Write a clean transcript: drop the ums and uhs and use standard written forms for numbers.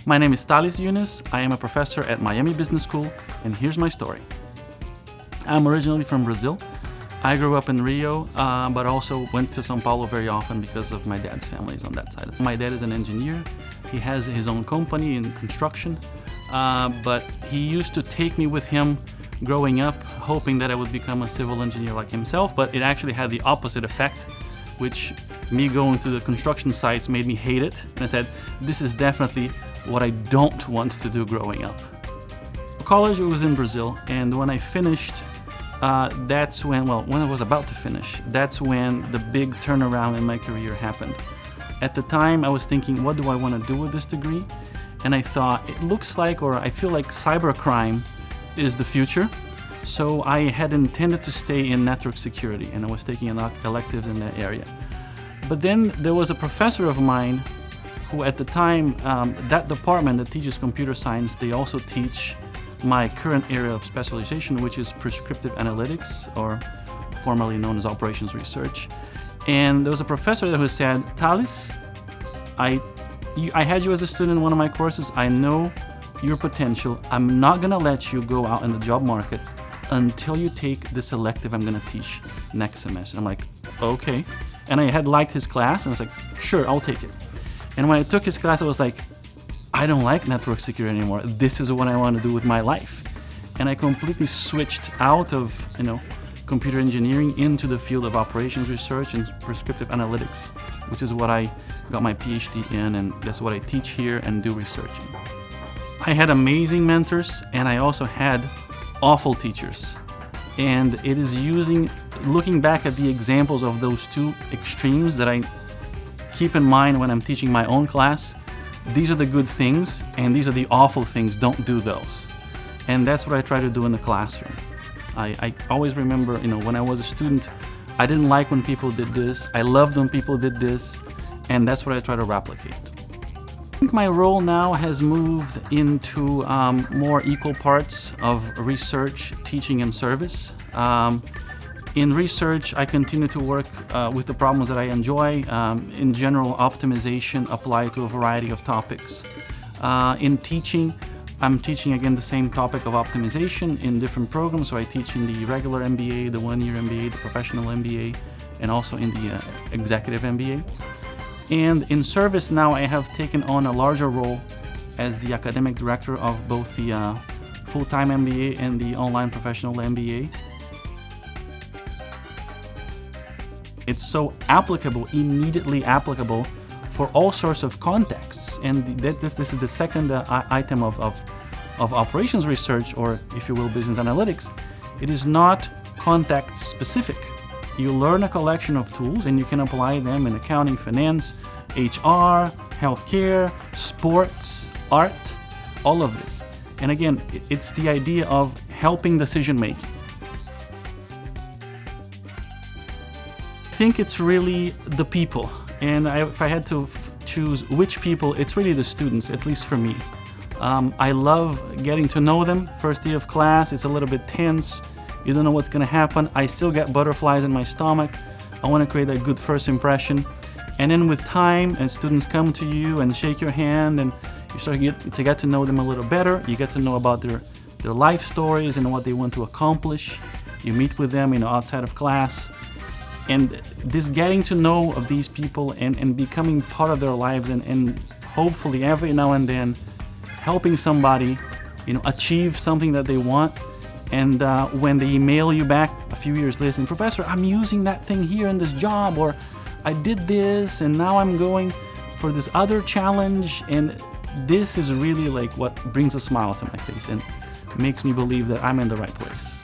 My name is TallysYunes. I am a professor at Miami Business School, and here's my story. I'm originally from Brazil. I grew up in Rio, but also went to São Paulo very often because of my dad's family is on that side. My dad is an engineer. He has his own company in construction, but he used to take me with him growing up, hoping that I would become a civil engineer like himself, but it actually had the opposite effect, which me going to the construction sites made me hate it. And I said, this is definitely what I don't want to do growing up. College was in Brazil, and when I finished, that's when I was about to finish, that's when the big turnaround in my career happened. At the time, I was thinking, what do I want to do with this degree? And I thought, it looks like, or I feel like cybercrime is the future. So I had intended to stay in network security, and I was taking electives in that area. But then there was a professor of mine who at the time, that department that teaches computer science, they also teach my current area of specialization, which is prescriptive analytics, or formerly known as operations research. And there was a professor who said, Tallys, I had you as a student in one of my courses. I know your potential. I'm not gonna let you go out in the job market until you take this elective I'm gonna teach next semester. I'm like, okay. And I had liked his class, and I was like, sure, I'll take it. And when I took his class, I was like, I don't like network security anymore. This is what I want to do with my life. And I completely switched out of, computer engineering into the field of operations research and prescriptive analytics, which is what I got my PhD in, and that's what I teach here and do research in. I had amazing mentors, and I also had awful teachers. And it is looking back at the examples of those two extremes that I keep in mind when I'm teaching my own class. These are the good things, and these are the awful things. Don't do those. And that's what I try to do in the classroom. I always remember, when I was a student, I didn't like when people did this. I loved when people did this, and that's what I try to replicate. I think my role now has moved into more equal parts of research, teaching, and service. In research, I continue to work with the problems that I enjoy. In general, optimization applied to a variety of topics. In teaching, I'm teaching again the same topic of optimization in different programs. So I teach in the regular MBA, the one-year MBA, the professional MBA, and also in the executive MBA. And in service now, I have taken on a larger role as the academic director of both the full-time MBA and the online professional MBA. It's so applicable, immediately applicable for all sorts of contexts. And this is the second item of operations research, or if you will, business analytics. It is not context specific. You learn a collection of tools and you can apply them in accounting, finance, HR, healthcare, sports, art, all of this. And again, it's the idea of helping decision making. I think it's really the people, and if I had to choose which people, it's really the students, at least for me. I love getting to know them. First day of class, it's a little bit tense. You don't know what's going to happen. I still get butterflies in my stomach. I want to create a good first impression. And then with time, and students come to you and shake your hand, and you start to get to know them a little better. You get to know about their life stories and what they want to accomplish. You meet with them, outside of class. And this getting to know of these people and becoming part of their lives, and hopefully every now and then helping somebody, achieve something that they want. And when they email you back a few years later saying, Professor, I'm using that thing here in this job, or I did this and now I'm going for this other challenge. And this is really like what brings a smile to my face and makes me believe that I'm in the right place.